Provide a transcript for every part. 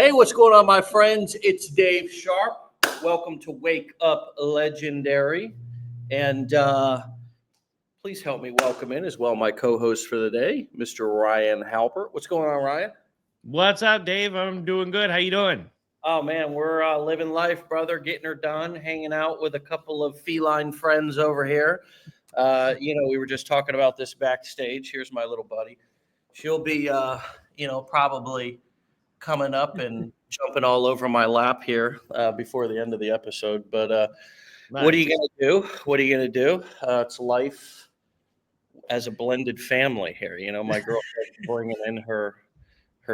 Hey, what's going on, my friends? It's Dave Sharpe. Welcome to Wake Up Legendary. And please help me welcome in as well my co-host for the day, Mr. Ryan Halpert. What's going on, Ryan? What's up, Dave? I'm doing good. How you doing? Oh, man, we're living life, brother, getting her done, hanging out with a couple of feline friends over here. We were just talking about this backstage. Here's my little buddy. She'll be, probably coming up and jumping all over my lap here before the end of the episode. But What are you Nice. going to do? What are you going to do? It's life as a blended family here. You know, my girlfriend's bringing in her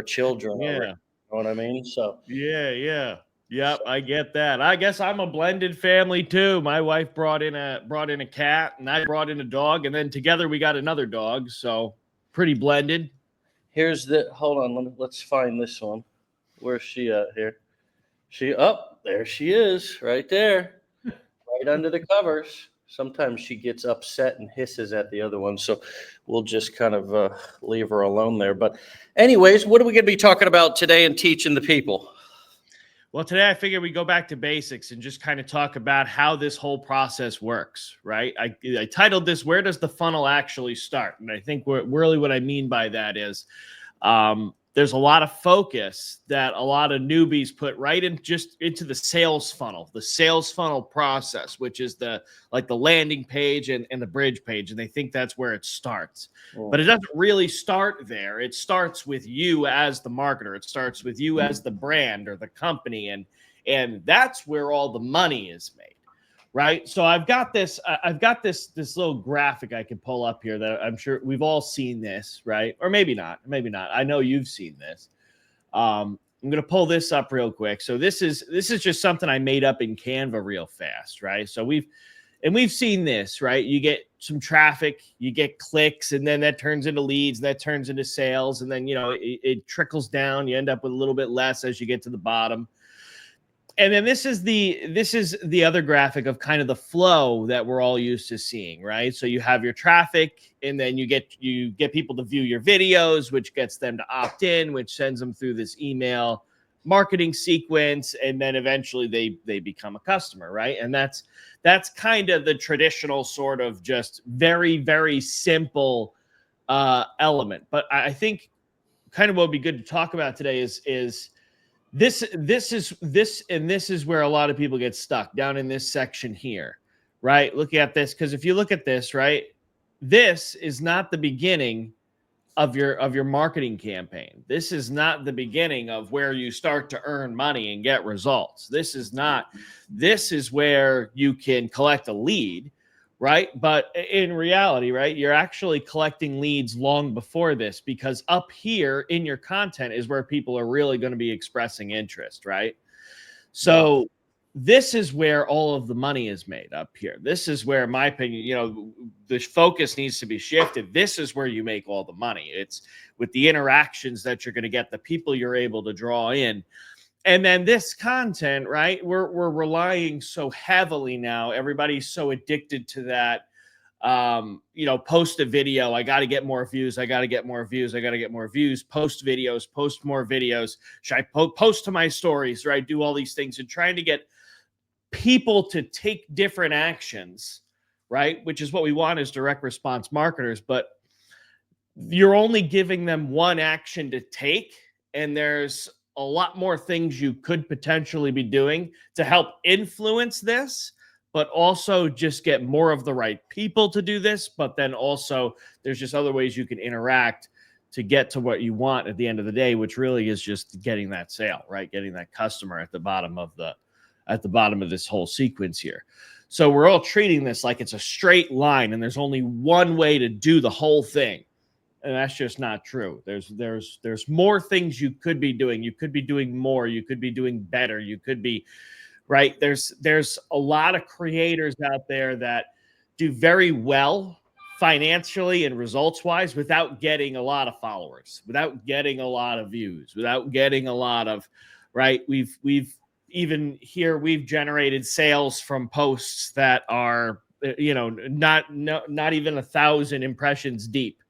children already. Yeah. You know what I mean? So Yep, I get that. I guess I'm a blended family too. My wife brought in a cat, and I brought in a dog, and then together we got another dog. So pretty blended. here's the. Hold on. Let's find this one. Where's she at here? There she is, right there, right under the covers. Sometimes she gets upset and hisses at the other one, so we'll just kind of leave her alone there. But anyways, what are we going to be talking about today and teaching the people? Well, today I figured we go back to basics and just kind of talk about how this whole process works, right? I titled this, Where Does the Funnel Actually Start? And I think really what I mean by that is there's a lot of focus that a lot of newbies put right into the sales funnel process, which is the landing page and the bridge page. And they think that's where it starts. But it doesn't really start there. It starts with you as the marketer. It starts with you as the brand or the company. And that's where all the money is made. Right. So I've got this little graphic I can pull up here that I'm sure we've all seen this, right? Or maybe not. I know you've seen this. I'm going to pull this up real quick. So this is just something I made up in Canva real fast, right? So we've seen this, right? You get some traffic, you get clicks, and then that turns into leads, that turns into sales, and then it trickles down. You end up with a little bit less as you get to the bottom. And then this is the other graphic of kind of the flow that we're all used to seeing, right? So you have your traffic, and then you get people to view your videos, which gets them to opt in, which sends them through this email marketing sequence, and then eventually they become a customer, right? And that's kind of the traditional sort of just very, very simple element. But I think kind of what would be good to talk about today is this is where a lot of people get stuck down in this section here, right? Looking at this, because if you look at this, right, this is not the beginning of your marketing campaign. This is not the beginning of where you start to earn money and get results. This is where you can collect a lead, right? But in reality, right, you're actually collecting leads long before this, because up here in your content is where people are really going to be expressing interest, right? So this is where all of the money is made up here. This is where, in my opinion, the focus needs to be shifted. This is where you make all the money. It's with the interactions that you're going to get, the people you're able to draw in. And then this content, right? We're relying so heavily now. Everybody's so addicted to that. Post a video. I got to get more views. I got to get more views. I got to get more views. Post videos. Post more videos. Should I post to my stories? Right? Do all these things and trying to get people to take different actions, right? Which is what we want as direct response marketers. But you're only giving them one action to take, and there's a lot more things you could potentially be doing to help influence this, but also just get more of the right people to do this. But then also there's just other ways you can interact to get to what you want at the end of the day, which really is just getting that sale, right? Getting that customer at the bottom of this whole sequence here. So we're all treating this like it's a straight line and there's only one way to do the whole thing. And that's just not true. There's more things you could be doing. You could be doing more. You could be doing better. You could be, right? There's a lot of creators out there that do very well financially and results-wise without getting a lot of followers, without getting a lot of views, without getting a lot of, right? We've even here, we've generated sales from posts that are, not even 1,000 impressions deep.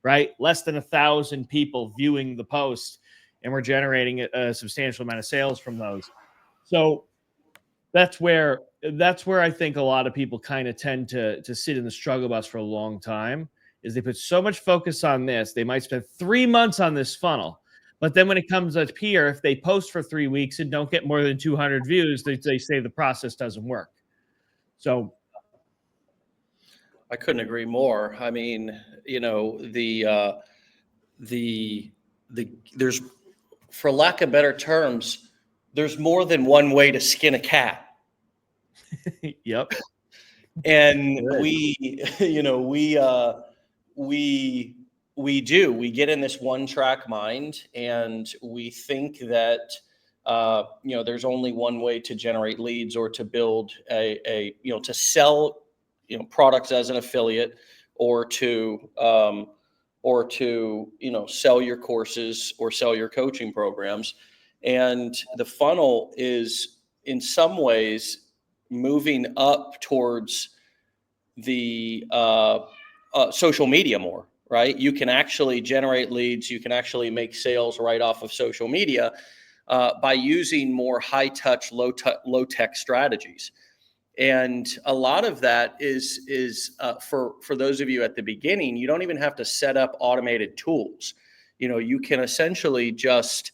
Right? Less than 1,000 people viewing the post. and we're generating a substantial amount of sales from those. So that's where I think a lot of people kind of tend to sit in the struggle bus for a long time, is they put so much focus on this. They might spend 3 months on this funnel, but then when it comes up here, if they post for 3 weeks and don't get more than 200 views, they say the process doesn't work. So I couldn't agree more. I mean, you know, there's, for lack of better terms, there's more than one way to skin a cat. Yep. And Good. we get in this one track mind, and we think that there's only one way to generate leads or to build to sell products as an affiliate, or to sell your courses or sell your coaching programs. And the funnel is in some ways moving up towards the social media more, right? You can actually generate leads. You can actually make sales right off of social media by using more high touch, low tech strategies. And a lot of that is for those of you at the beginning, you don't even have to set up automated tools. You can essentially just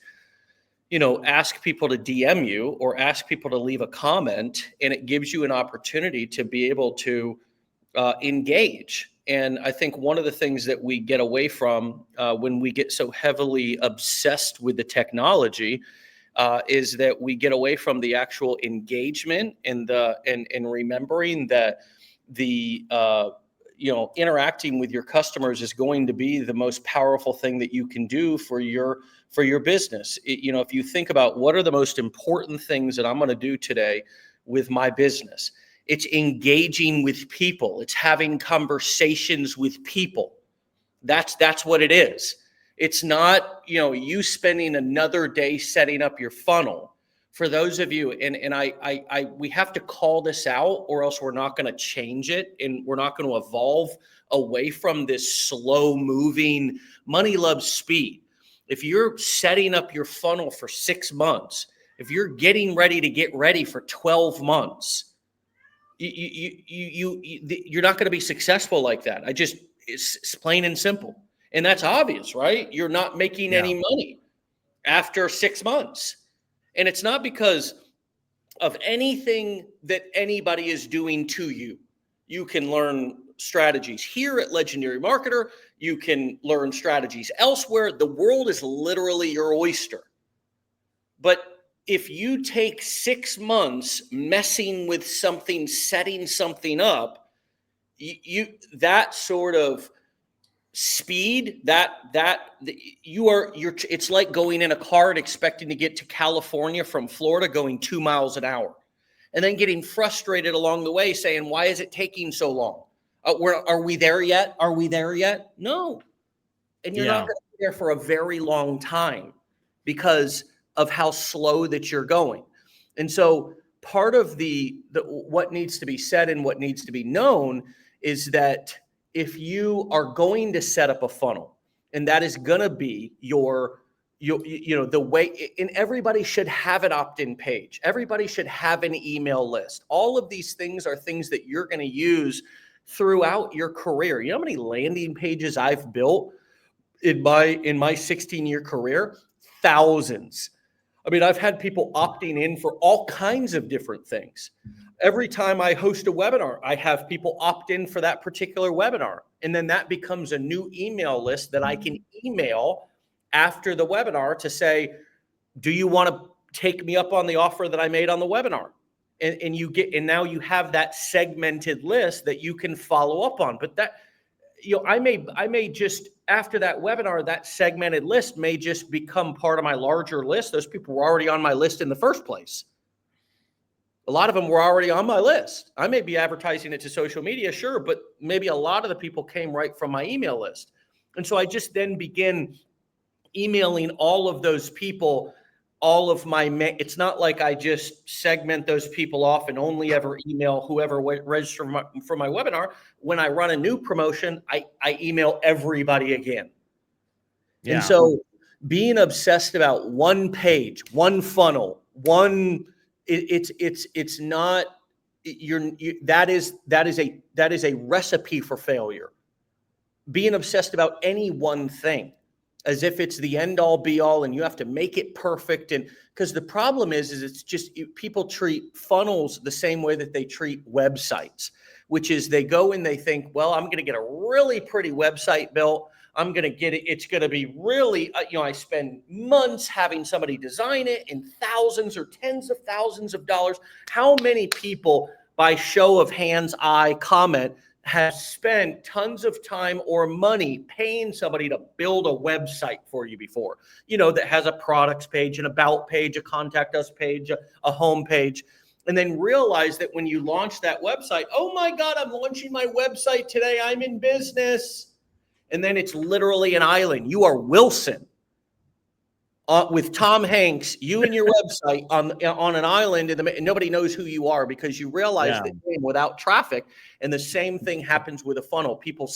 ask people to DM you or ask people to leave a comment, and it gives you an opportunity to be able to engage. And I think one of the things that we get away from when we get so heavily obsessed with the technology is that we get away from the actual engagement and remembering that the interacting with your customers is going to be the most powerful thing that you can do for your business. If you think about what are the most important things that I'm going to do today with my business, it's engaging with people. It's having conversations with people. That's what it is. It's not, you spending another day setting up your funnel. For those of you, and we have to call this out, or else we're not going to change it, and we're not going to evolve away from this slow moving money loves speed. If you're setting up your funnel for 6 months, if you're getting ready to get ready for 12 months, you're not going to be successful like that. It's plain and simple. And that's obvious, right? You're not making any money after 6 months. And it's not because of anything that anybody is doing to you. You can learn strategies here at Legendary Marketer. You can learn strategies elsewhere. The world is literally your oyster. But if you take 6 months messing with something, setting something up, that sort of speed, it's like going in a car and expecting to get to California from Florida going 2 miles an hour, and then getting frustrated along the way saying, why is it taking so long? Are we there yet? Are we there yet? No. And you're not going to be there for a very long time because of how slow that you're going. And so part of the what needs to be said and what needs to be known is that if you are going to set up a funnel, and that is going to be the way, and everybody should have an opt-in page. Everybody should have an email list. All of these things are things that you're going to use throughout your career. You know how many landing pages I've built in my 16-year career? Thousands. I mean, I've had people opting in for all kinds of different things. Every time I host a webinar, I have people opt in for that particular webinar. And then that becomes a new email list that I can email after the webinar to say, do you want to take me up on the offer that I made on the webinar? And now you have that segmented list that you can follow up on. But that, I may just, after that webinar, that segmented list may just become part of my larger list. Those people were already on my list in the first place. A lot of them were already on my list. I may be advertising it to social media, sure, but maybe a lot of the people came right from my email list. And so I just then begin emailing all of those people, all of my, it's not like I just segment those people off and only ever email whoever registered for my webinar. When I run a new promotion, I email everybody again. Yeah. And so, being obsessed about one page, one funnel, it's not, that is a recipe for failure. Being obsessed about any one thing as if it's the end all be all and you have to make it perfect. And because the problem is it's just people treat funnels the same way that they treat websites, which is they go and they think, well, I'm going to get a really pretty website built. I'm going to get it. It's going to be really, I spend months having somebody design it in thousands or tens of thousands of dollars. How many people by show of hands, comment, have spent tons of time or money paying somebody to build a website for you before, that has a products page, an about page, a contact us page, a home page, and then realize that when you launch that website, oh my God, I'm launching my website today. I'm in business. And then it's literally an island. You are Wilson with Tom Hanks, you and your website on an island, and nobody knows who you are because you realize that without traffic. And the same thing happens with a funnel. People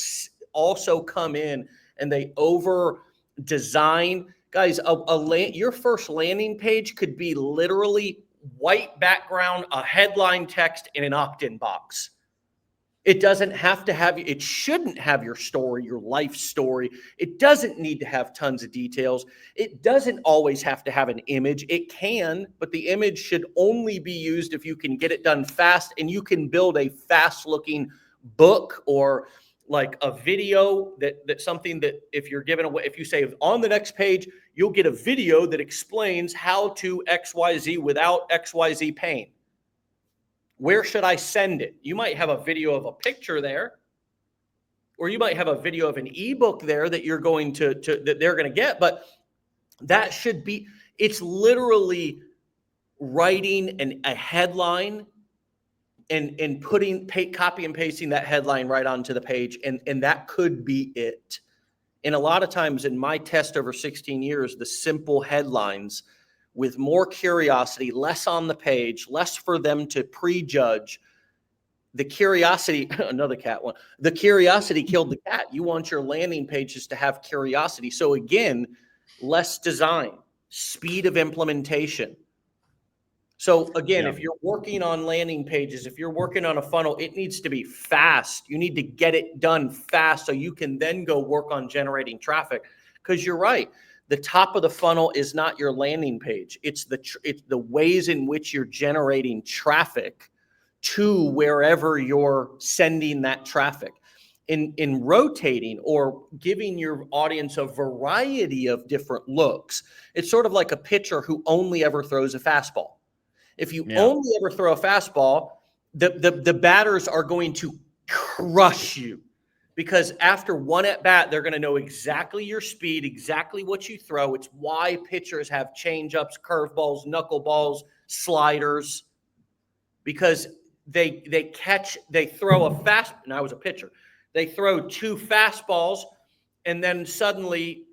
also come in and they over design. Guys, your first landing page could be literally white background, a headline text, and an opt-in box. It doesn't have to have, it shouldn't have your story, your life story. It doesn't need to have tons of details. It doesn't always have to have an image. It can, but the image should only be used if you can get it done fast and you can build a fast looking book or like a video that's something that if you're giving away, if you say on the next page, you'll get a video that explains how to XYZ without XYZ pain. Where should I send it? You might have a video of a picture there, or you might have a video of an ebook there that you're going that they're going to get, but that should be, it's literally writing a headline and copy and pasting that headline right onto the page. And that could be it. And a lot of times in my test over 16 years, the simple headlines with more curiosity, less on the page, less for them to prejudge. The curiosity, another cat one, the curiosity killed the cat. You want your landing pages to have curiosity. So again, less design, speed of implementation. So again, if you're working on landing pages, if you're working on a funnel, it needs to be fast. You need to get it done fast so you can then go work on generating traffic. Because you're right. The top of the funnel is not your landing page. It's the ways in which you're generating traffic to wherever you're sending that traffic. In rotating or giving your audience a variety of different looks, it's sort of like a pitcher who only ever throws a fastball. If you only ever throw a fastball, the batters are going to crush you. Because after one at bat, they're going to know exactly your speed, exactly what you throw. It's why pitchers have changeups, curveballs, knuckleballs, sliders, because they throw a fast. And I was a pitcher. They throw two fastballs and then suddenly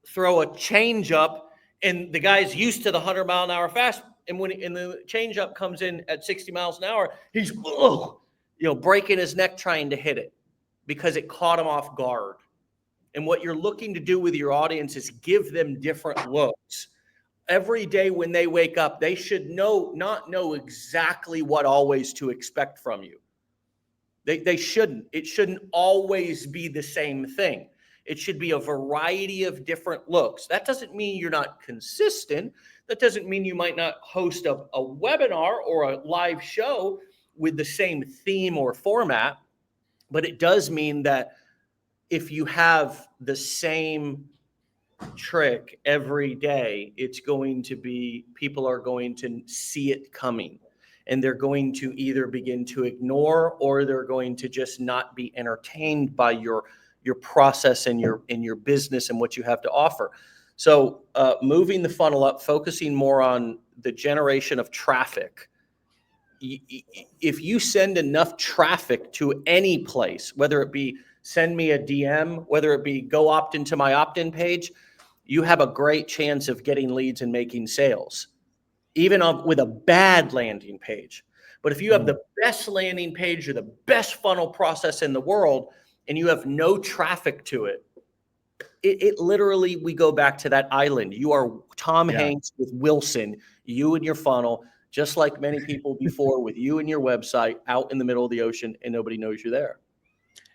throw a changeup, and the guy's used to the 100-mile-an-hour fast. And when the changeup comes in at 60 miles an hour, he's breaking his neck trying to hit it, because it caught him off guard. And what you're looking to do with your audience is give them different looks. Every day when they wake up, they should not know exactly what always to expect from you. They shouldn't. It shouldn't always be the same thing. It should be a variety of different looks. That doesn't mean you're not consistent. That doesn't mean you might not host a webinar or a live show with the same theme or format. But it does mean that if you have the same trick every day, it's going to be, people are going to see it coming, and they're going to either begin to ignore, or they're going to just not be entertained by your process and your business and what you have to offer. So moving the funnel up, focusing more on the generation of traffic. If you send enough traffic to any place, whether it be send me a DM, whether it be go opt into my opt-in page, you have a great chance of getting leads and making sales, even with a bad landing page. But if you have the best landing page or the best funnel process in the world and you have no traffic to it, it literally, we go back to that island. You are Tom Yeah. Hanks with Wilson, you and your funnel, just like many people before with you and your website out in the middle of the ocean and nobody knows you're there.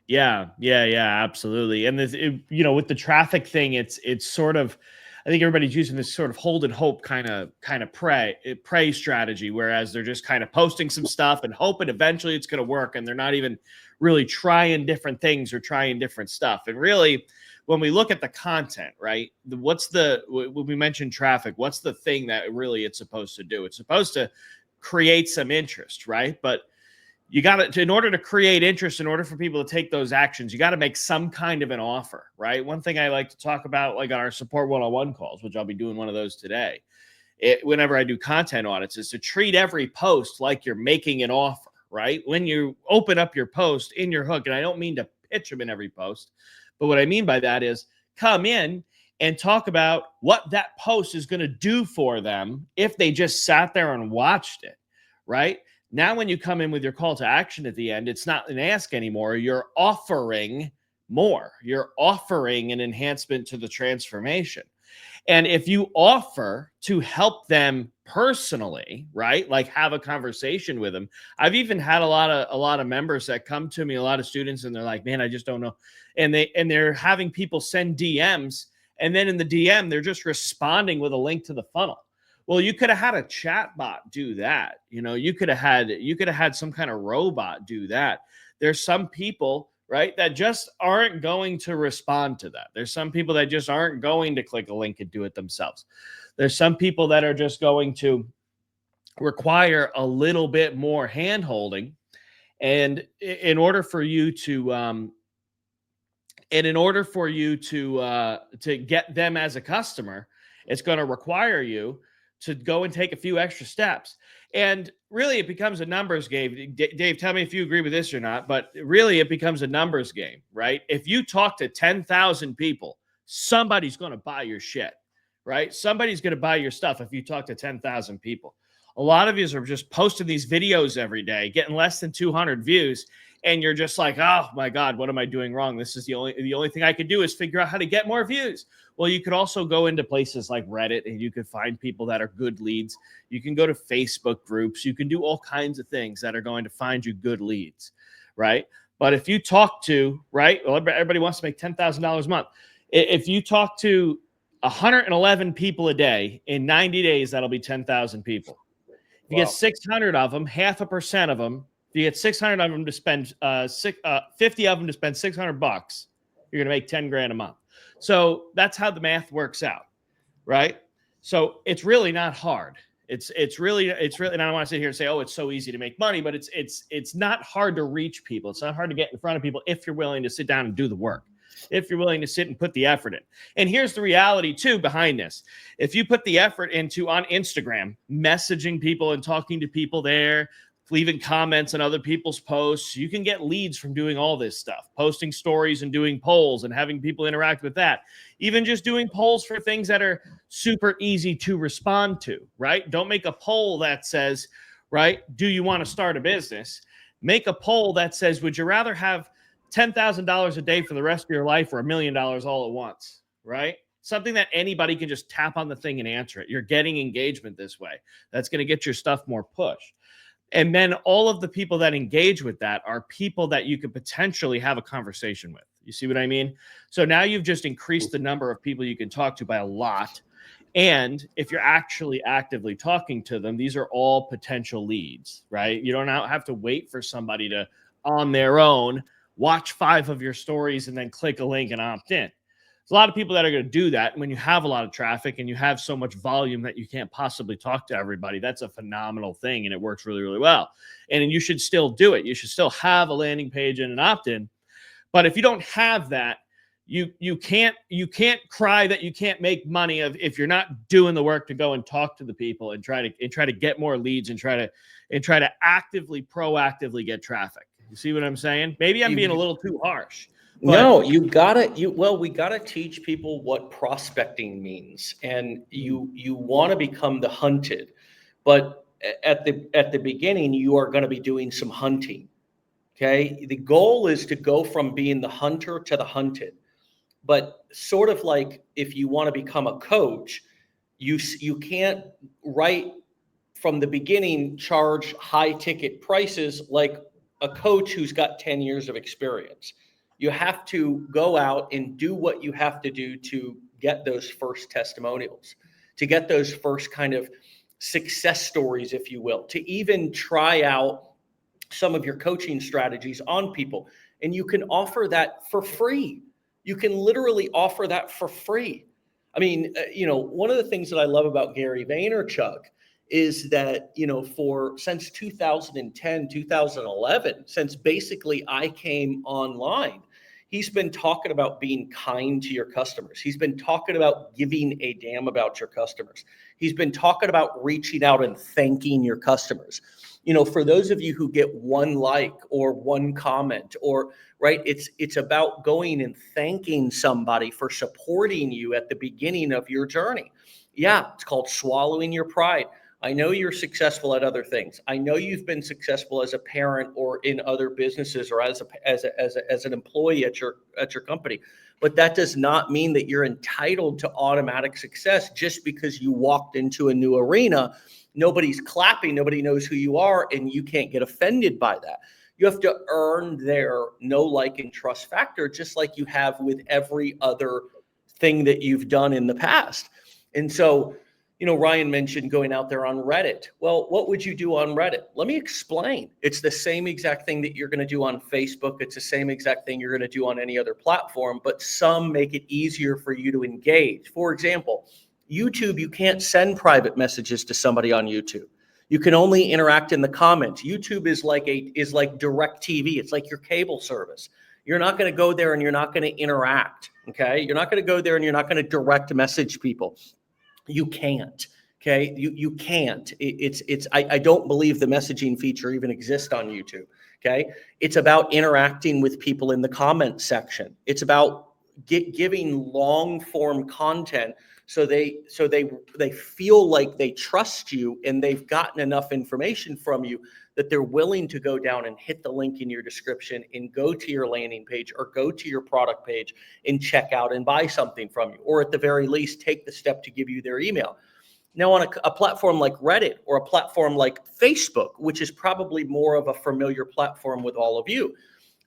Yeah, absolutely. And this, with the traffic thing, it's sort of, I think everybody's using this sort of hold and hope kind of prey strategy, whereas they're just kind of posting some stuff and hoping eventually it's going to work, and they're not even really trying different things or trying different stuff. And really, when we look at the content, right, when we mention traffic, what's the thing that really it's supposed to do? It's supposed to create some interest, right? But you got to, in order to create interest, in order for people to take those actions, you got to make some kind of an offer, right? One thing I like to talk about, like on our support one-on-one calls, which I'll be doing one of those today, whenever I do content audits, is to treat every post like you're making an offer, right? When you open up your post in your hook, and I don't mean to pitch them in every post, but what I mean by that is come in and talk about what that post is going to do for them if they just sat there and watched it, right? Now, when you come in with your call to action at the end, it's not an ask anymore. You're offering more. You're offering an enhancement to the transformation. And if you offer to help them personally, right, like have a conversation with them. I've even had a lot of members that come to me, a lot of students, and they're like, man, I just don't know. And they're having people send DMs, and then in the DM, they're just responding with a link to the funnel. Well, you could have had a chat bot do that. You could have had some kind of robot do that. There's some people, right, that just aren't going to respond to that. There's some people that just aren't going to click a link and do it themselves. There's some people that are just going to require a little bit more hand-holding. And in order for you to get them as a customer, it's going to require you to go and take a few extra steps. And really, it becomes a numbers game. Dave, tell me if you agree with this or not, but really, it becomes a numbers game, right? If you talk to 10,000 people, somebody's going to buy your shit, right? Somebody's going to buy your stuff if you talk to 10,000 people. A lot of you are just posting these videos every day, getting less than 200 views, and you're just like, oh my God, what am I doing wrong? This is the only thing I could do is figure out how to get more views. Well, you could also go into places like Reddit, and you could find people that are good leads. You can go to Facebook groups. You can do all kinds of things that are going to find you good leads, right? But if you talk to, right, well, everybody wants to make $10,000 a month. If you talk to 111 people a day in 90 days, that'll be 10,000 people. If you get 600 of them, 0.5% of them, if you get 600 of them to spend 50 of them to spend $600, you're going to make 10 grand a month. So that's how the math works out, right? So it's really not hard. It's really, and I don't want to sit here and say, oh, it's so easy to make money, but it's not hard to reach people. It's not hard to get in front of people if you're willing to sit down and do the work, if you're willing to sit and put the effort in. And here's the reality too behind this. If you put the effort into on Instagram, messaging people and talking to people there, leaving comments on other people's posts, you can get leads from doing all this stuff, posting stories and doing polls and having people interact with that. Even just doing polls for things that are super easy to respond to, right? Don't make a poll that says, right, do you want to start a business? Make a poll that says, would you rather have $10,000 a day for the rest of your life or $1 million all at once, right? Something that anybody can just tap on the thing and answer it. You're getting engagement this way. That's going to get your stuff more pushed. And then all of the people that engage with that are people that you could potentially have a conversation with. You see what I mean? So now you've just increased the number of people you can talk to by a lot. And if you're actually actively talking to them, these are all potential leads, right? You don't have to wait for somebody to, on their own, watch 5 of your stories and then click a link and opt in. There's a lot of people that are going to do that. And when you have a lot of traffic and you have so much volume that you can't possibly talk to everybody, that's a phenomenal thing. And it works really, really well. And you should still do it. You should still have a landing page and an opt-in. But if you don't have that, you can't cry that you can't make money if you're not doing the work to go and talk to the people and try to get more leads and try to proactively get traffic. You see what I'm saying? Maybe I'm being a little too harsh. No, we gotta teach people what prospecting means, and you want to become the hunted, but at the beginning, you are going to be doing some hunting. Okay, the goal is to go from being the hunter to the hunted. But sort of like if you want to become a coach, you can't right from the beginning charge high ticket prices like a coach who's got 10 years of experience. You have to go out and do what you have to do to get those first testimonials, to get those first kind of success stories, if you will, to even try out some of your coaching strategies on people. And you can offer that for free. You can literally offer that for free. I mean, one of the things that I love about Gary Vaynerchuk is that, since 2010, 2011, since basically I came online, he's been talking about being kind to your customers. He's been talking about giving a damn about your customers. He's been talking about reaching out and thanking your customers. For those of you who get one like or one comment or right, it's about going and thanking somebody for supporting you at the beginning of your journey. Yeah, it's called swallowing your pride. I know you're successful at other things. I know you've been successful as a parent or in other businesses or as an employee at your company. But that does not mean that you're entitled to automatic success just because you walked into a new arena. Nobody's clapping, nobody knows who you are, and you can't get offended by that. You have to earn their know, like, and trust factor, just like you have with every other thing that you've done in the past. And so, Ryan mentioned going out there on Reddit. Well, what would you do on Reddit? Let me explain. It's the same exact thing that you're going to do on Facebook. It's the same exact thing you're going to do on any other platform, but some make it easier for you to engage. For example, YouTube, you can't send private messages to somebody on YouTube. You can only interact in the comments. YouTube is like direct TV. It's like your cable service. You're not going to go there and you're not going to interact. Okay. You're not going to go there and you're not going to direct message people. You can't. Okay. You can't. I don't believe the messaging feature even exists on YouTube. Okay. It's about interacting with people in the comment section. It's about giving long form content so they feel like they trust you and they've gotten enough information from you that they're willing to go down and hit the link in your description and go to your landing page or go to your product page and check out and buy something from you, or at the very least take the step to give you their email. Now, on a platform like Reddit or a platform like Facebook, which is probably more of a familiar platform with all of you,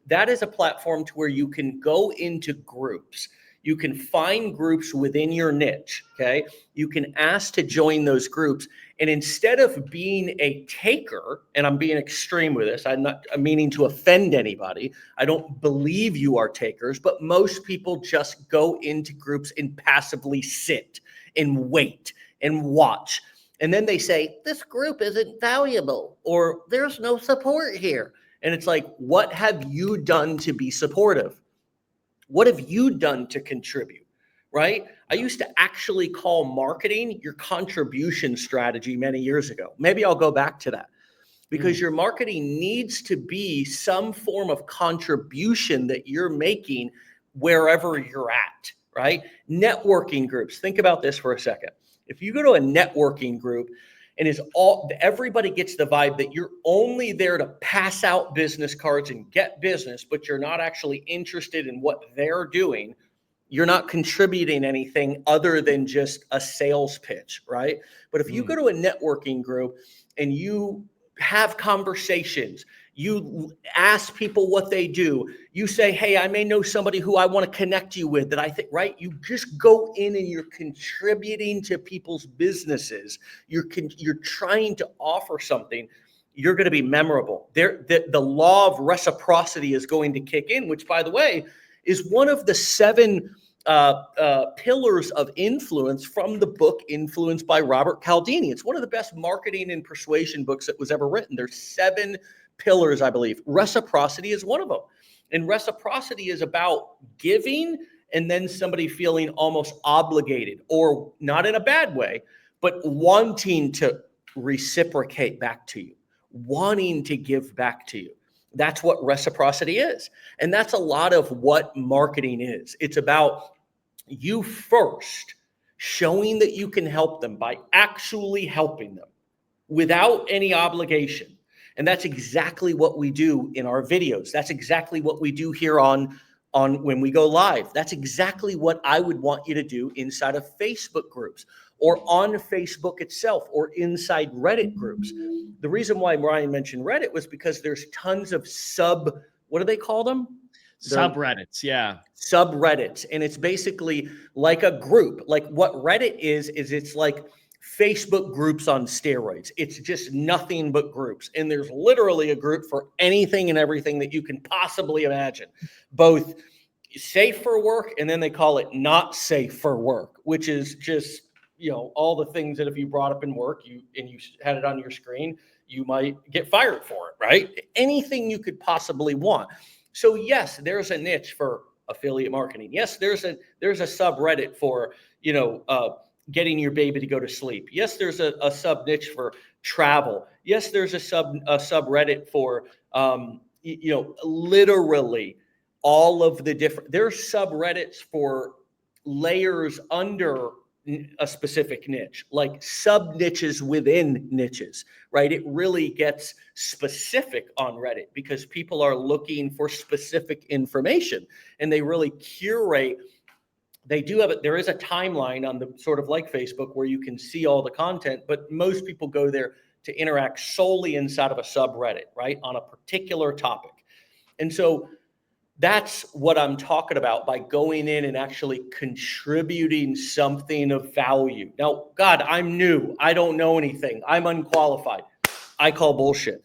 that is a platform to where you can go into groups. You can find groups within your niche, okay? You can ask to join those groups. And instead of being a taker, and I'm being extreme with this, I'm meaning to offend anybody. I don't believe you are takers, but most people just go into groups and passively sit and wait and watch. And then they say, this group isn't valuable, or there's no support here. And it's like, what have you done to be supportive? What have you done to contribute, right? I used to actually call marketing your contribution strategy many years ago. Maybe I'll go back to that because your marketing needs to be some form of contribution that you're making wherever you're at, right? Networking groups. Think about this for a second. If you go to a networking group and everybody gets the vibe that you're only there to pass out business cards and get business, but you're not actually interested in what they're doing, you're not contributing anything other than just a sales pitch, right? But if you go to a networking group and you have conversations, you ask people what they do, you say, hey, I may know somebody who I want to connect you with that I think, right? You just go in and you're contributing to people's businesses. You're trying to offer something. You're going to be memorable. The law of reciprocity is going to kick in, which, by the way, is one of the 7 pillars of influence from the book Influence by Robert Cialdini. It's one of the best marketing and persuasion books that was ever written. There's 7 pillars, I believe. Reciprocity is one of them. And reciprocity is about giving and then somebody feeling almost obligated, or not in a bad way, but wanting to reciprocate back to you, wanting to give back to you. That's what reciprocity is. And that's a lot of what marketing is. It's about you first showing that you can help them by actually helping them without any obligation. And that's exactly what we do in our videos. That's exactly what we do here on on when we go live. That's exactly what I would want you to do inside of Facebook groups or on Facebook itself or inside Reddit groups. The reason why Ryan mentioned Reddit was because there's tons of what do they call them? Subreddits, yeah. Subreddits. And it's basically like a group. Like what Reddit is it's like Facebook groups on steroids. It's just nothing but groups. And there's literally a group for anything and everything that you can possibly imagine, both safe for work, and then they call it not safe for work, which is just, all the things that if you brought up in work, you had it on your screen, you might get fired for it, right? Anything you could possibly want. So yes, there's a niche for affiliate marketing. Yes, there's a subreddit for, getting your baby to go to sleep. Yes, there's a sub niche for travel. Yes, there's a subreddit for, literally all of the different, there's subreddits for layers under a specific niche, like sub niches within niches, right? It really gets specific on Reddit because people are looking for specific information and they really curate. They do have it. There is a timeline on the sort of like Facebook where you can see all the content, but most people go there to interact solely inside of a subreddit, right? On a particular topic. And so that's what I'm talking about by going in and actually contributing something of value. Now, God, I'm new. I don't know anything. I'm unqualified. I call bullshit.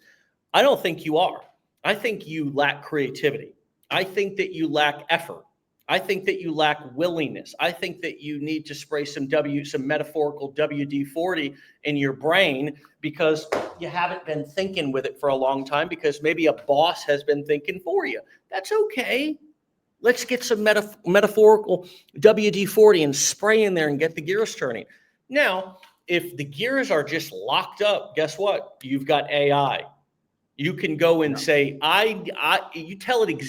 I don't think you are. I think you lack creativity. I think that you lack effort. I think that you lack willingness. I think that you need to spray some metaphorical WD-40 in your brain because you haven't been thinking with it for a long time because maybe a boss has been thinking for you. That's okay. Let's get some metaphorical WD-40 and spray in there and get the gears turning. Now, if the gears are just locked up, guess what? You've got AI. You can go and say, you tell it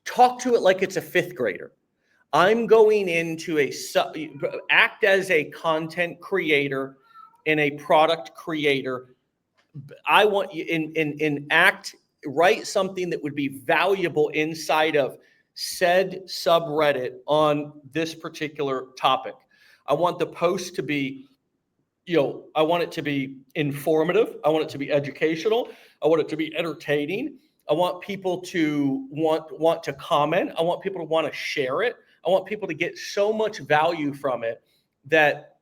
talk to it like it's a fifth grader. I'm going into act as a content creator and a product creator. I want you write something that would be valuable inside of said subreddit on this particular topic. I want the post to be, I want it to be informative. I want it to be educational. I want it to be entertaining. I want people to want to comment. I want people to want to share it. I want people to get so much value from it that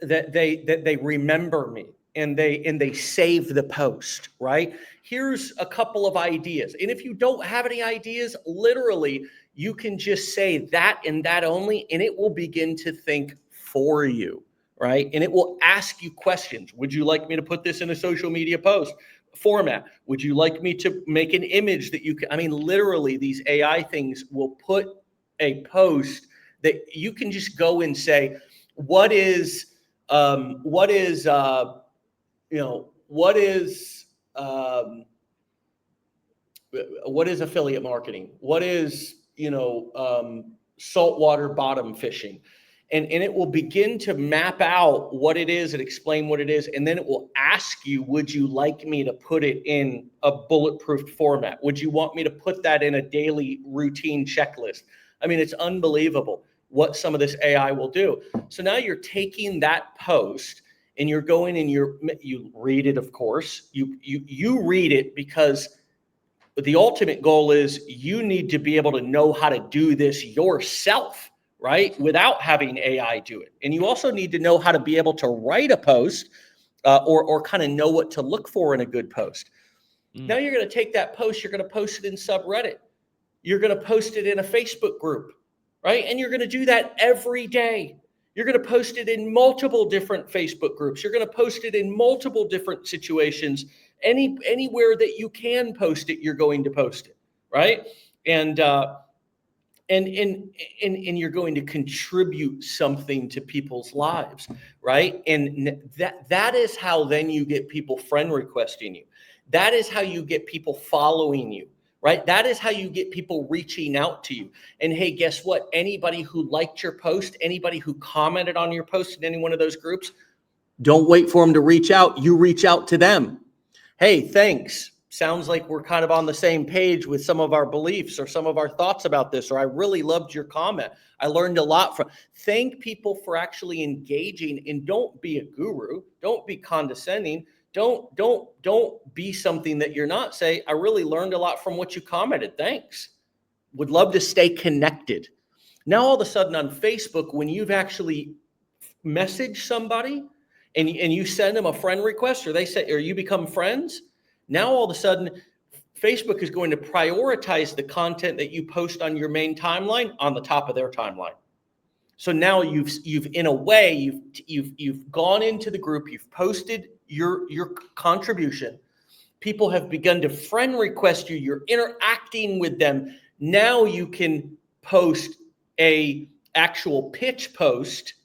they remember me and they save the post, right? Here's a couple of ideas. And if you don't have any ideas, literally, you can just say that and that only, and it will begin to think for you, right? And it will ask you questions. Would you like me to put this in a social media post format? Would you like me to make an image that you can, literally these AI things will put a post that you can just go and say, what is affiliate marketing? What is, saltwater bottom fishing? And it will begin to map out what it is and explain what it is. And then it will ask you, would you like me to put it in a bulletproof format? Would you want me to put that in a daily routine checklist? It's unbelievable what some of this AI will do. So now you're taking that post and you're going and you read it, of course. You read it because the ultimate goal is you need to be able to know how to do this yourself, right? Without having AI do it. And you also need to know how to be able to write a post or kind of know what to look for in a good post. Now you're going to take that post, you're going to post it in subreddit. You're going to post it in a Facebook group, right? And you're going to do that every day. You're going to post it in multiple different Facebook groups. You're going to post it in multiple different situations. Anywhere that you can post it, you're going to post it, right? And you're going to contribute something to people's lives, right? And that is how then you get people friend requesting you. That is how you get people following you, right? That is how you get people reaching out to you. And hey, guess what? Anybody who liked your post, anybody who commented on your post in any one of those groups, don't wait for them to reach out. You reach out to them. Hey, thanks. sounds like we're kind of on the same page with some of our beliefs or some of our thoughts about this, or I really loved your comment. I learned a lot from. Thank people for actually engaging, and don't be a guru. Don't be condescending. Don't be something that you're not. Say, I really learned a lot from what you commented. Thanks. Would love to stay connected. Now, all of a sudden on Facebook, when you've actually messaged somebody and you send them a friend request, or they say, or you become friends, now all of a sudden Facebook is going to prioritize the content that you post on your main timeline on the top of their timeline. So now you've in a way you've gone into the group, you've posted your contribution. People have begun to friend request you. You're interacting with them. Now you can post a actual pitch post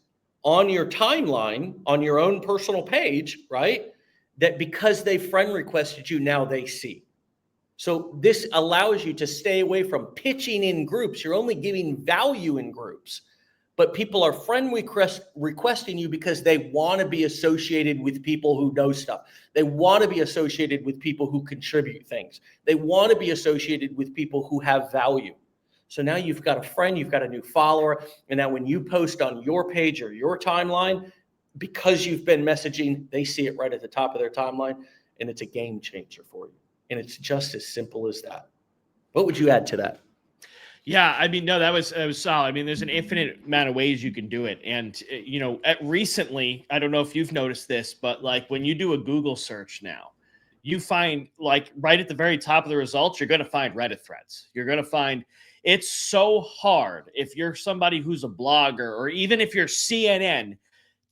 on your timeline, on your own personal page, right? That because they friend requested you, now they see. So this allows you to stay away from pitching in groups. You're only giving value in groups, but people are friend requesting you because they want to be associated with people who know stuff. They want to be associated with people who contribute things. They want to be associated with people who have value. So now you've got a friend, you've got a new follower, and now when you post on your page or your timeline, because you've been messaging, they see it right at the top of their timeline, and it's a game changer for you. And it's just as simple as that. What would you add to that? Yeah, I mean, no, that was solid. I mean, there's an infinite amount of ways you can do it. And, recently, I don't know if you've noticed this, but like when you do a Google search now, you find like right at the very top of the results, you're going to find Reddit threads. You're going to find it's so hard if you're somebody who's a blogger, or even if you're CNN,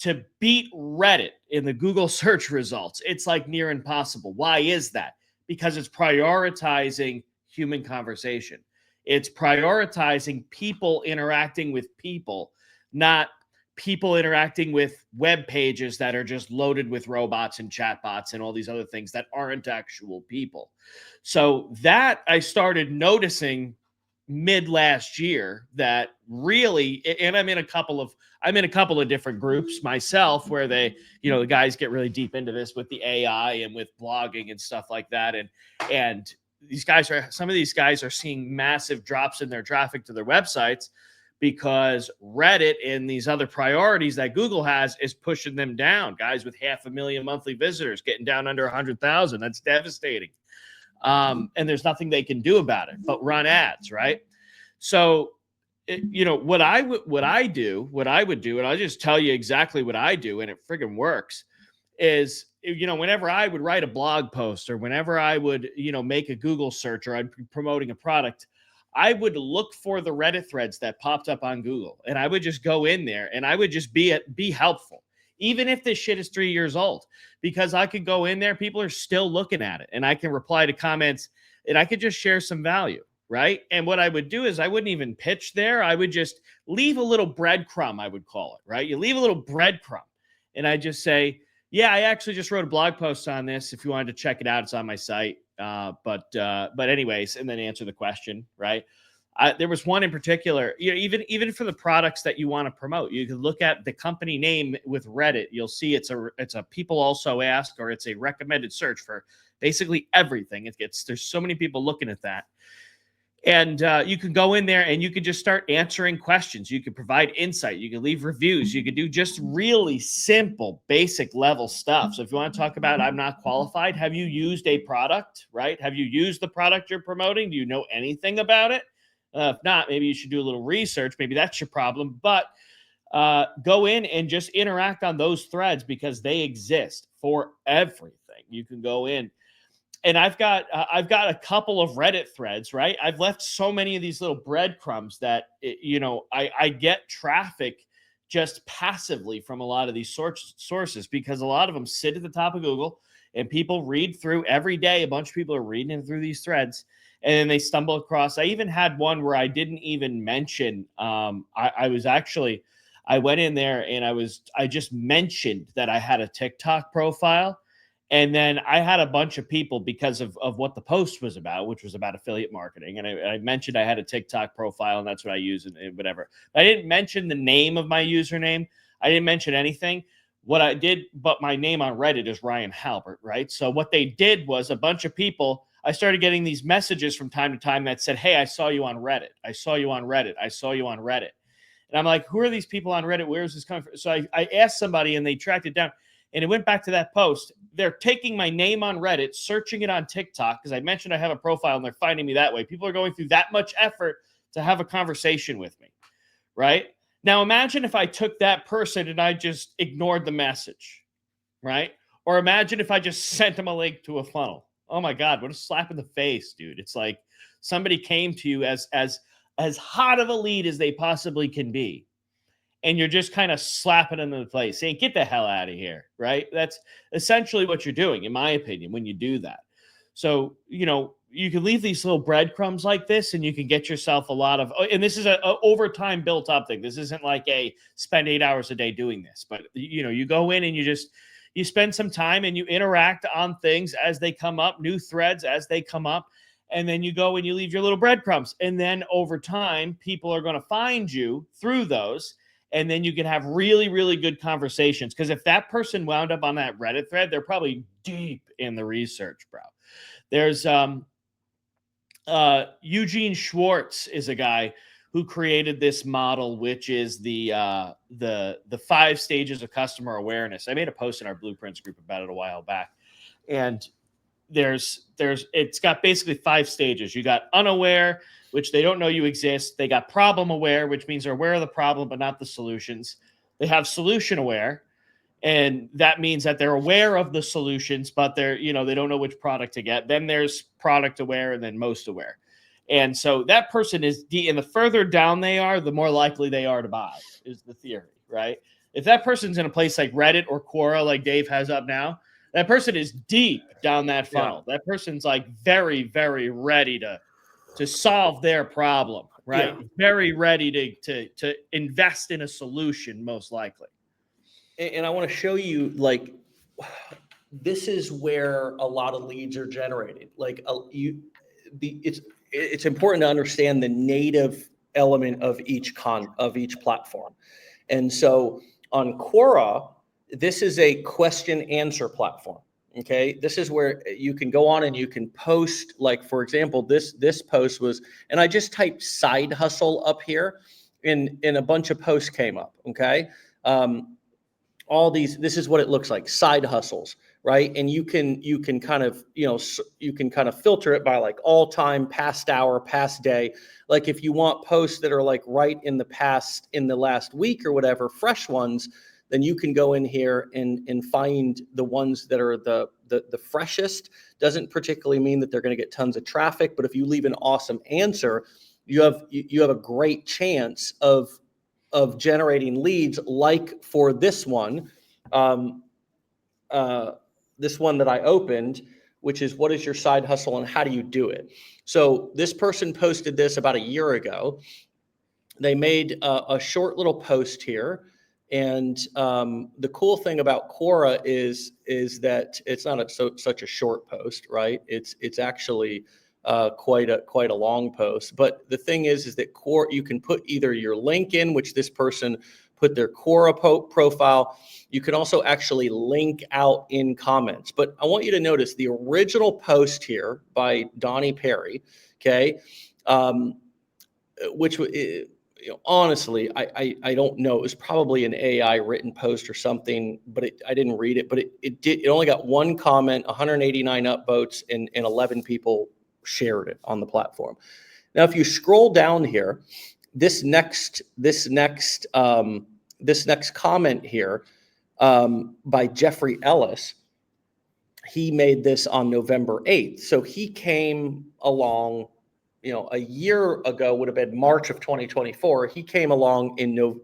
to beat Reddit in the Google search results. It's like near impossible. Why is that? Because it's prioritizing human conversation. It's prioritizing people interacting with people, not people interacting with web pages that are just loaded with robots and chatbots and all these other things that aren't actual people. So that I started noticing mid last year, that really, and I'm in a couple of different groups myself where they, the guys get really deep into this with the AI and with blogging and stuff like that. And some of these guys are seeing massive drops in their traffic to their websites because Reddit and these other priorities that Google has is pushing them down. Guys with 500,000 monthly visitors getting down under 100,000. That's devastating. And there's nothing they can do about it but run ads, right? So, what I would do, and I'll just tell you exactly what I do, and it friggin' works, is, whenever I would write a blog post, or whenever I would, make a Google search, or I'd be promoting a product, I would look for the Reddit threads that popped up on Google, and I would just go in there and I would just be helpful. Even if this shit is 3 years old, because I could go in there, people are still looking at it, and I can reply to comments, and I could just share some value, right? And what I would do is I wouldn't even pitch there. I would just leave a little breadcrumb, I would call it, right? You leave a little breadcrumb, and I just say, yeah, I actually just wrote a blog post on this. If you wanted to check it out, it's on my site. But anyways, and then answer the question, right? There was one in particular, even for the products that you want to promote, you can look at the company name with Reddit. You'll see it's a people also ask, or it's a recommended search for basically everything. There's so many people looking at that. And you can go in there and you can just start answering questions. You can provide insight. You can leave reviews. You can do just really simple, basic level stuff. So if you want to talk about, I'm not qualified, have you used a product, right? Have you used the product you're promoting? Do you know anything about it? If not, maybe you should do a little research. Maybe that's your problem. But go in and just interact on those threads, because they exist for everything. You can go in. And I've got a couple of Reddit threads, right? I've left so many of these little breadcrumbs that, I get traffic just passively from a lot of these sources, because a lot of them sit at the top of Google and people read through every day. A bunch of people are reading through these threads, and then they stumble across. I even had one where I didn't even mention, I went in there and I just mentioned that I had a TikTok profile. And then I had a bunch of people, because of what the post was about, which was about affiliate marketing. And I mentioned I had a TikTok profile, and that's what I use, and whatever. I didn't mention the name of my username. I didn't mention anything. What I did, but my name on Reddit is Ryan Halbert, right? So what they did was a bunch of people, I started getting these messages from time to time that said, hey, I saw you on Reddit. I saw you on Reddit. I saw you on Reddit. And I'm like, who are these people on Reddit? Where is this coming from? So I asked somebody and they tracked it down. And it went back to that post. They're taking my name on Reddit, searching it on TikTok, because I mentioned I have a profile and they're finding me that way. People are going through that much effort to have a conversation with me, right? Now, imagine if I took that person and I just ignored the message, right? Or imagine if I just sent them a link to a funnel. Oh my God, what a slap in the face, dude. It's like somebody came to you as hot of a lead as they possibly can be. And you're just kind of slapping them in the face, saying, get the hell out of here, right? That's essentially what you're doing, in my opinion, when you do that. So, you know, you can leave these little breadcrumbs like this and you can get yourself a lot of, and this is a over time built up thing. This isn't like a spend 8 hours a day doing this, but you know, you go in and you spend some time and you interact on things as they come up, new threads as they come up. And then you go and you leave your little breadcrumbs. And then over time, people are going to find you through those. And then you can have really, really good conversations. Because if that person wound up on that Reddit thread, they're probably deep in the research, bro. There's Eugene Schwartz is a guy who created this model, which is the 5 stages of customer awareness. I made a post in our Blueprints group about it a while back, and it's got basically 5 stages. You got unaware, which they don't know you exist. They got problem aware, which means they're aware of the problem but not the solutions. They have solution aware, and that means that they're aware of the solutions, but they don't know which product to get. Then there's product aware, and then most aware. And so that person is and the further down they are, the more likely they are to buy, is the theory, right? If that person's in a place like Reddit or Quora, like Dave has up now, that person is deep down that funnel. Yeah. That person's like very, very ready to solve their problem, right? Yeah. Very ready to invest in a solution, most likely. And I want to show you, like, this is where a lot of leads are generated. Like, it's important to understand the native element of each platform. And so on Quora, this is a question answer platform. Okay, this is where you can go on and you can post, like, for example, this post was, and I just typed side hustle up here, and a bunch of posts came up. Okay, all these, this is what it looks like, side hustles, right? And you can kind of, you can kind of filter it by like all time, past hour, past day. Like if you want posts that are like right in the last week or whatever, fresh ones, then you can go in here and find the ones that are the freshest. Doesn't particularly mean that they're going to get tons of traffic, but if you leave an awesome answer, you have a great chance of generating leads. Like for this one, this one that I opened, which is, what is your side hustle and how do you do it? So this person posted this about a year ago. They made a short little post here. And the cool thing about Quora is that it's not such a short post, right? It's actually quite a long post. But the thing is that Quora, you can put either your link in, which this person put their Quora profile. You can also actually link out in comments. But I want you to notice the original post here by Donnie Perry, okay, which honestly, I don't know. It was probably an AI written post or something, but I didn't read it. But it only got 1 comment, 189 upvotes, and 11 people shared it on the platform. Now, if you scroll down here, this next comment here by Jeffrey Ellis, he made this on November 8th. So he came along, a year ago would have been March of 2024. He came along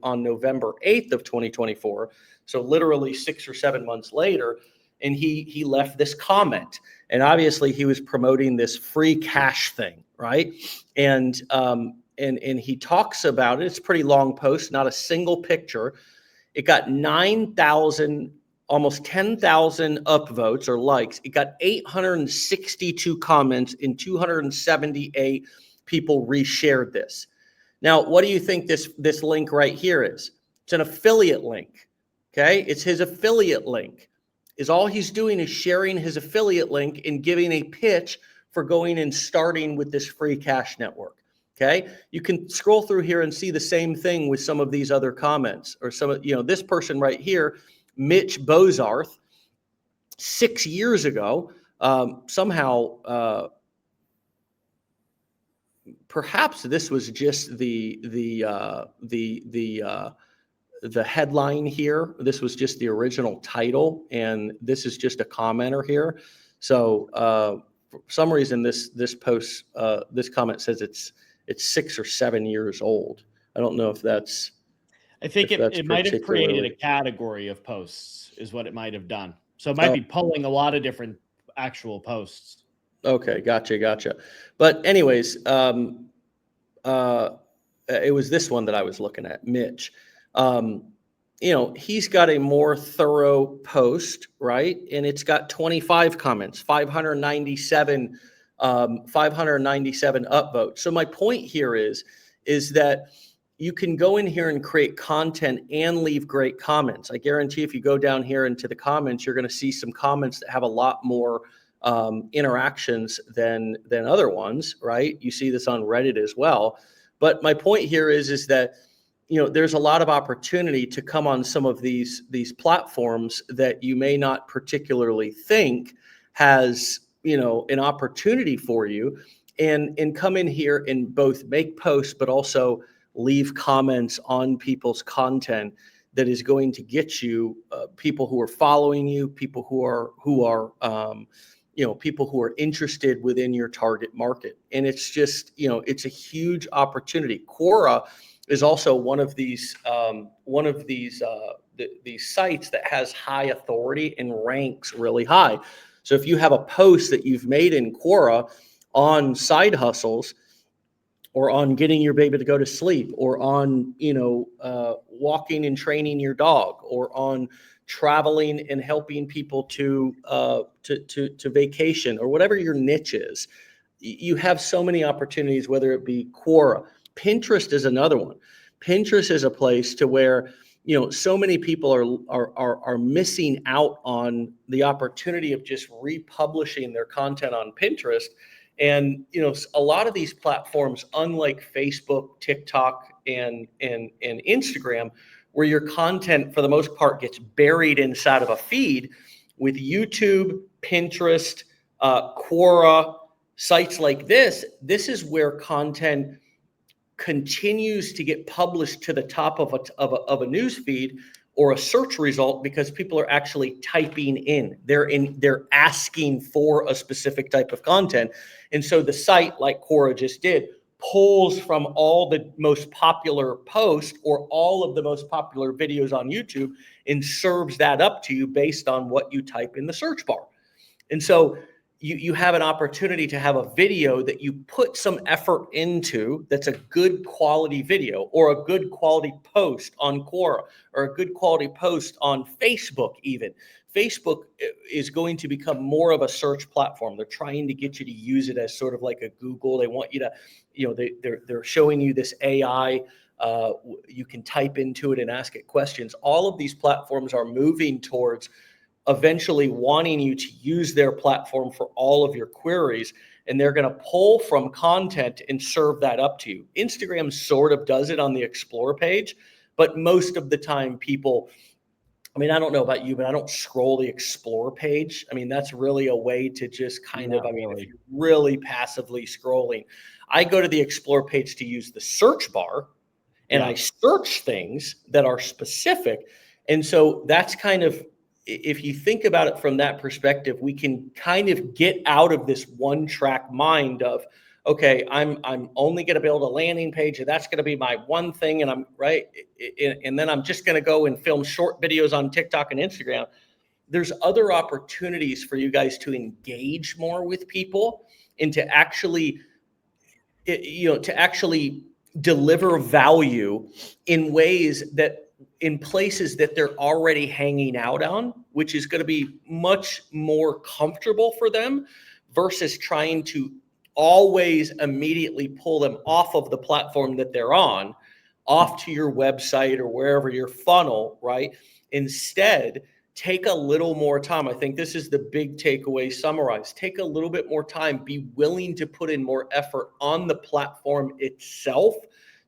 on November 8th of 2024. So literally 6 or 7 months later, and he left this comment. And obviously he was promoting this free cash thing, right? And he talks about it. It's a pretty long post, not a single picture. It got 9,000, almost 10,000 upvotes or likes. It got 862 comments and 278 people reshared this. Now, what do you think this link right here is? It's an affiliate link. Okay. It's his affiliate link. Is all he's doing is sharing his affiliate link and giving a pitch for going and starting with this free cash network. Okay. You can scroll through here and see the same thing with some of these other comments, or some of, this person right here, Mitch Bozarth, 6 years ago, somehow, perhaps this was just the headline here. This was just the original title, and this is just a commenter here. So for some reason, this post, this comment says it's 6 or 7 years old. I don't know if that's. I think it might have created a category of posts, is what it might have done. So it might be pulling a lot of different actual posts. Okay, gotcha. But anyways, it was this one that I was looking at, Mitch. He's got a more thorough post, right? And it's got 25 comments, 597 upvotes. So my point here is that you can go in here and create content and leave great comments. I guarantee if you go down here into the comments, you're going to see some comments that have a lot more interactions than other ones, right? You see this on Reddit as well. But my point here is that there's a lot of opportunity to come on some of these platforms that you may not particularly think has an opportunity for you, and come in here and both make posts but also leave comments on people's content that is going to get you people who are following you, people who are people who are interested within your target market. And it's just, it's a huge opportunity. Quora is also one of these sites that has high authority and ranks really high. So if you have a post that you've made in Quora on side hustles, or on getting your baby to go to sleep, or on, walking and training your dog, or on traveling and helping people to vacation, or whatever your niche is, you have so many opportunities, whether it be Quora. Pinterest is another one. Pinterest is a place to where, so many people are missing out on the opportunity of just republishing their content on Pinterest. And, a lot of these platforms, unlike Facebook, TikTok, and Instagram, where your content for the most part gets buried inside of a feed, with YouTube, Pinterest, Quora, sites like this is where content continues to get published to the top of a news feed or a search result, because people are actually typing in. They're asking for a specific type of content. And so the site, like Quora just did, pulls from all the most popular posts or all of the most popular videos on YouTube and serves that up to you based on what you type in the search bar. And so you have an opportunity to have a video that you put some effort into, that's a good quality video, or a good quality post on Quora, or a good quality post on Facebook even. Facebook is going to become more of a search platform. They're trying to get you to use it as sort of like a Google. They want you to, they're showing you this AI. You can type into it and ask it questions. All of these platforms are moving towards eventually wanting you to use their platform for all of your queries, and they're going to pull from content and serve that up to you. Instagram sort of does it on the Explore page, but most of the time people, I mean, I don't know about you, but I don't scroll the Explore page. I mean, that's really a way to just kind of, I mean, if you're really passively scrolling, I go to the Explore page to use the search bar, and I search things that are specific. And so that's kind of, if you think about it from that perspective, we can kind of get out of this one track mind of, okay, I'm only going to build a landing page, and that's going to be my one thing, and I'm right, and then I'm just going to go and film short videos on TikTok and Instagram. There's other opportunities for you guys to engage more with people, and to actually, deliver value in ways that, in places that they're already hanging out on, which is going to be much more comfortable for them, versus trying to always immediately pull them off of the platform that they're on off to your website or wherever your funnel, right? Instead, take a little more time. I think this is the big takeaway summarized. Take a little bit more time. Be willing to put in more effort on the platform itself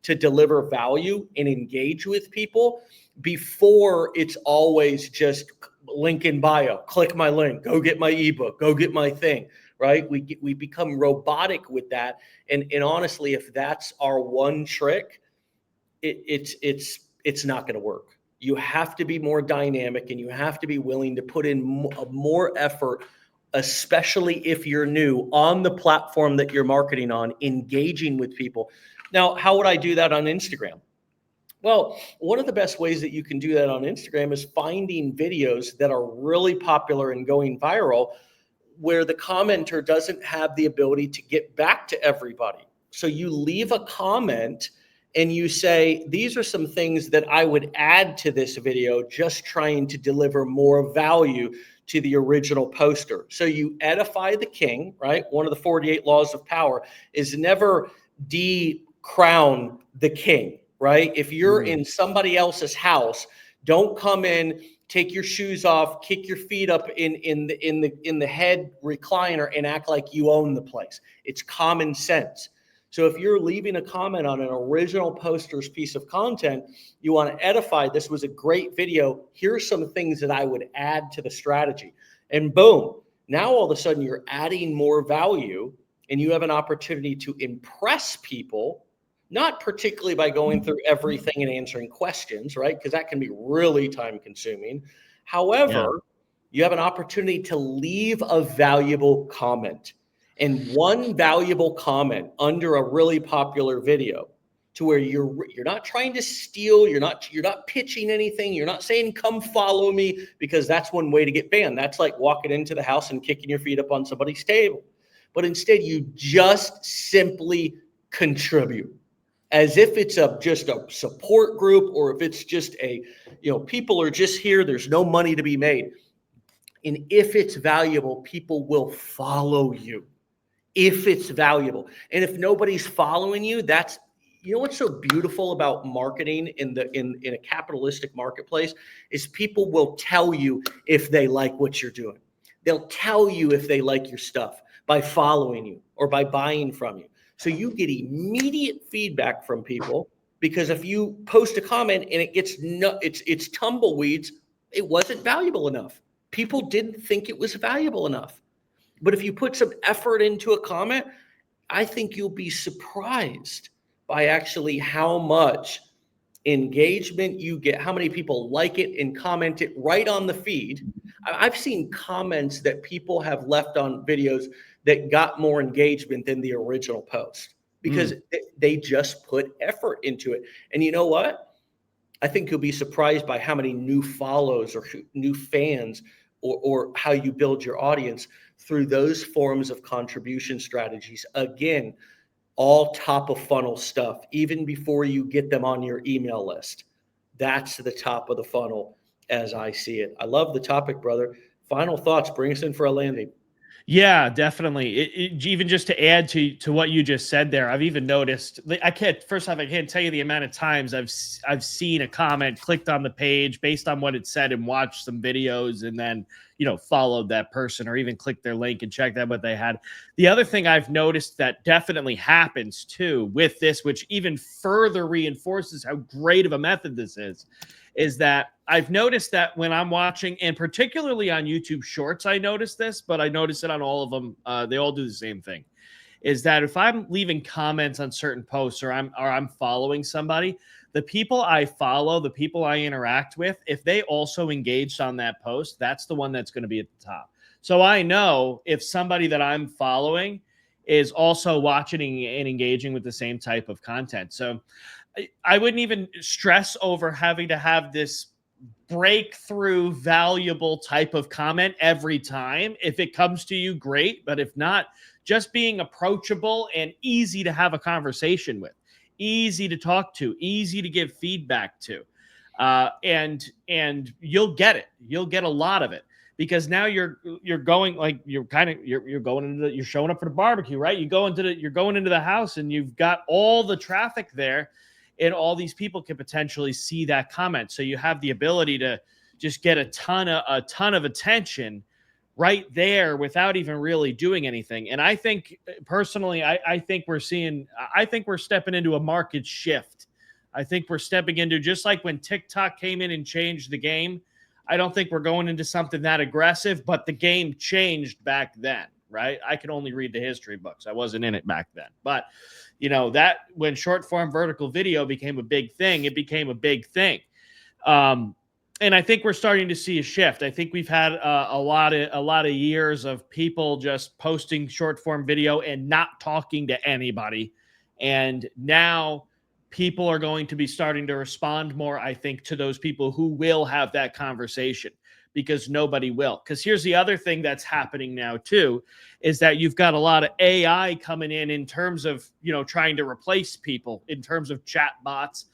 to deliver value and engage with people before it's always just link in bio, click my link, go get my ebook, go get my thing, right? We become robotic with that. And honestly, if that's our one trick, it's not going to work. You have to be more dynamic and you have to be willing to put in more effort, especially if you're new on the platform that you're marketing on, engaging with people. Now, how would I do that on Instagram? Well, one of the best ways that you can do that on Instagram is finding videos that are really popular and going viral where the commenter doesn't have the ability to get back to everybody. So you leave a comment and you say, these are some things that I would add to this video, just trying to deliver more value to the original poster. So you edify the king, right? One of the 48 laws of power is never decrown the king, right? If you're in somebody else's house, don't come in, take your shoes off, kick your feet up in the head recliner and act like you own the place. It's common sense. So if you're leaving a comment on an original poster's piece of content, you want to edify, this was a great video. Here's some things that I would add to the strategy. And boom, now all of a sudden you're adding more value and you have an opportunity to impress people, not particularly by going through everything and answering questions, right? Because that can be really time consuming. However, you have an opportunity to leave a valuable comment. And one valuable comment under a really popular video to where you're not trying to steal, you're not pitching anything, you're not saying come follow me, because that's one way to get banned. That's like walking into the house and kicking your feet up on somebody's table. But instead you just simply contribute, as if it's just a support group, or if it's just people are just here, there's no money to be made. And if it's valuable, people will follow you. If it's valuable. And if nobody's following you, that's, what's so beautiful about marketing in a capitalistic marketplace is people will tell you if they like what you're doing. They'll tell you if they like your stuff by following you or by buying from you. So you get immediate feedback from people, because if you post a comment and it gets it's tumbleweeds, it wasn't valuable enough. People didn't think it was valuable enough. But if you put some effort into a comment, I think you'll be surprised by actually how much engagement you get, how many people like it and comment it right on the feed. I've seen comments that people have left on videos that got more engagement than the original post because they just put effort into it. And you know what? I think you'll be surprised by how many new follows or new fans or how you build your audience through those forms of contribution strategies. Again, all top of funnel stuff, even before you get them on your email list. That's the top of the funnel as I see it. I love the topic, brother. Final thoughts, bring us in for a landing. Yeah, definitely. Even just to add to what you just said there, I've even noticed, I can't tell you the amount of times I've seen a comment, clicked on the page based on what it said and watched some videos and then, followed that person or even clicked their link and checked out what they had. The other thing I've noticed that definitely happens too with this, which even further reinforces how great of a method this is that I've noticed that when I'm watching, and particularly on YouTube Shorts, I notice this, but I notice it on all of them. They all do the same thing. Is that if I'm leaving comments on certain posts or I'm following somebody, the people I follow, the people I interact with, if they also engaged on that post, that's the one that's going to be at the top. So I know if somebody that I'm following is also watching and engaging with the same type of content. So I wouldn't even stress over having to have this breakthrough, valuable type of comment every time. If it comes to you, great. But if not, just being approachable and easy to have a conversation with, easy to talk to, easy to give feedback to. And you'll get it. You'll get a lot of it. Because now you're going like you're going into you're showing up for the barbecue, right? You're going into the house and you've got all the traffic there. and all these people can potentially see that comment. So you have the ability to just get a ton of attention right there without even really doing anything. And I think personally, I think we're stepping into a market shift. I think we're stepping into, just like when TikTok came in and changed the game. I don't think we're going into something that aggressive, but the game changed back then, right? I can only read the history books. I wasn't in it back then. But, that when short form vertical video became a big thing, it became a big thing. And I think we're starting to see a shift. I think we've had a lot of years of people just posting short form video and not talking to anybody. And now people are going to be starting to respond more, I think, to those people who will have that conversation, because nobody will. Because here's the other thing that's happening now too, is that you've got a lot of AI coming in terms of, trying to replace people in terms of chat bots.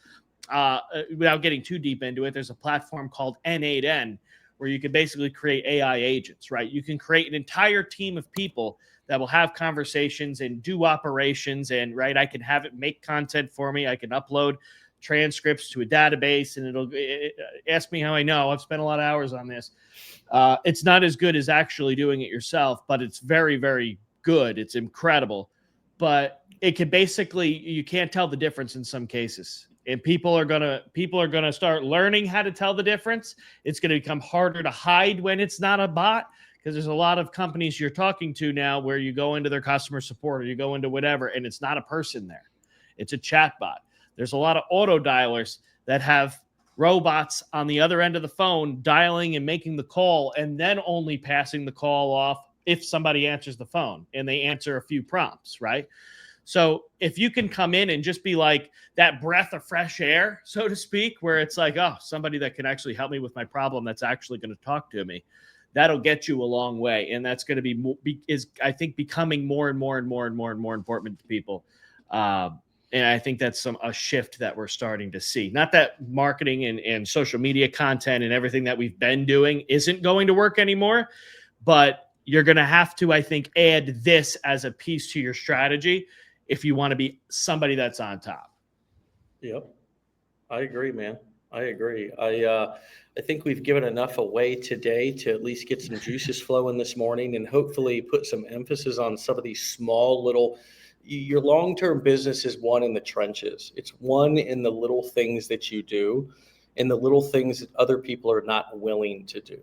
Without getting too deep into it, there's a platform called N8N where you can basically create AI agents, right? You can create an entire team of people that will have conversations and do operations, and right, I can have it make content for me. I can upload transcripts to a database, and it'll ask me how I know. I've spent a lot of hours on this. It's not as good as actually doing it yourself, but it's very, very good. It's incredible. But it can basically, you can't tell the difference in some cases. And people are gonna start learning how to tell the difference. It's going to become harder to hide when it's not a bot, because there's a lot of companies you're talking to now where you go into their customer support or you go into whatever, and it's not a person there. It's a chat bot. There's a lot of auto dialers that have robots on the other end of the phone dialing and making the call, and then only passing the call off if somebody answers the phone and they answer a few prompts, right? So if you can come in and just be like that breath of fresh air, so to speak, where it's like, oh, somebody that can actually help me with my problem, that's actually going to talk to me, that'll get you a long way. And that's going to be I think, becoming more and more important to people. And I think that's a shift that we're starting to see. Not that marketing and social media content and everything that we've been doing isn't going to work anymore, but you're going to have to, I think, add this as a piece to your strategy if you want to be somebody that's on top. Yep. I agree, man. I agree. I think we've given enough away today to at least get some juices flowing this morning, and hopefully put some emphasis on some of these small little, your long-term business is won in the trenches. It's won in the little things that you do, and the little things that other people are not willing to do.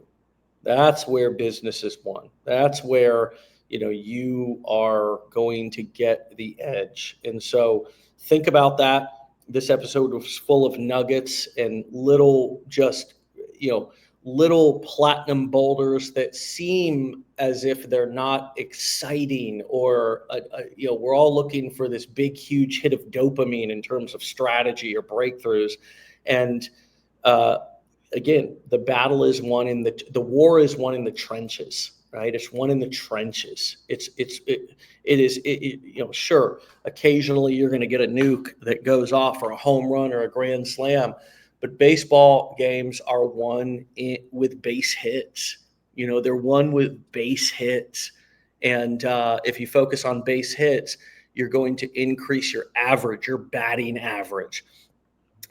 That's where business is won. That's where, you are going to get the edge. And so think about that. This episode was full of nuggets and little platinum boulders that seem as if they're not exciting, or, we're all looking for this big, huge hit of dopamine in terms of strategy or breakthroughs. And, again, the battle is won the war is won in the trenches, right? It's won in the trenches. Sure, occasionally you're going to get a nuke that goes off, or a home run, or a grand slam, but baseball games are won with base hits. They're won with base hits. And if you focus on base hits, you're going to increase your batting average.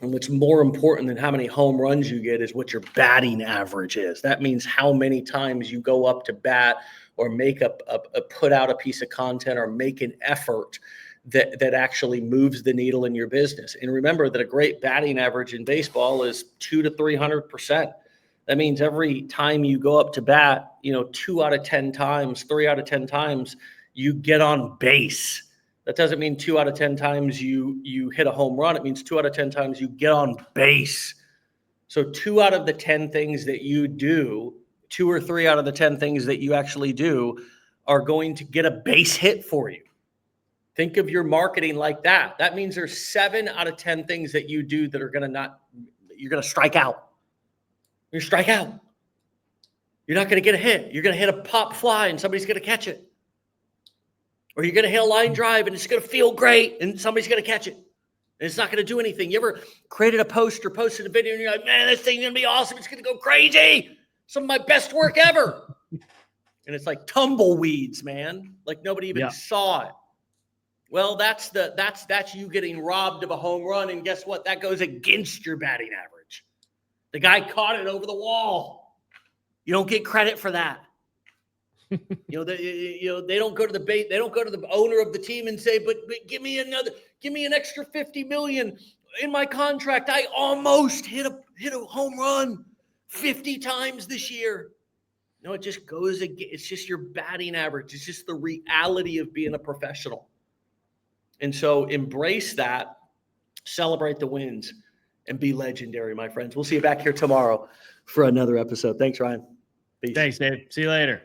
And what's more important than how many home runs you get is what your batting average is. That means how many times you go up to bat, or make put out a piece of content, or make an effort that actually moves the needle in your business. And remember that a great batting average in baseball is 200 to 300%. That means every time you go up to bat, 2 out of 10 times, 3 out of 10 times, you get on base. That doesn't mean 2 out of 10 times you hit a home run. It means 2 out of 10 times you get on base. So 2 out of the 10 things that you do, 2 or 3 out of the 10 things that you actually do, are going to get a base hit for you. Think of your marketing like that. That means there's 7 out of 10 things that you do that are you're going to strike out. You're going to strike out. You're not going to get a hit. You're going to hit a pop fly and somebody's going to catch it. Or you're going to hit a line drive and it's going to feel great and somebody's going to catch it. And it's not going to do anything. You ever created a post or posted a video and you're like, man, this thing's going to be awesome. It's going to go crazy. Some of my best work ever. And it's like tumbleweeds, man. Like nobody even saw it. Well, that's you getting robbed of a home run, and guess what? That goes against your batting average. The guy caught it over the wall. You don't get credit for that. They don't go to the bait. They don't go to the owner of the team and say, "But give me an extra $50 million in my contract. I almost hit a home run 50 times this year." No, it just goes again. It's just your batting average. It's just the reality of being a professional. And so embrace that, celebrate the wins, and be legendary, my friends. We'll see you back here tomorrow for another episode. Thanks, Ryan. Peace. Thanks, Dave. See you later.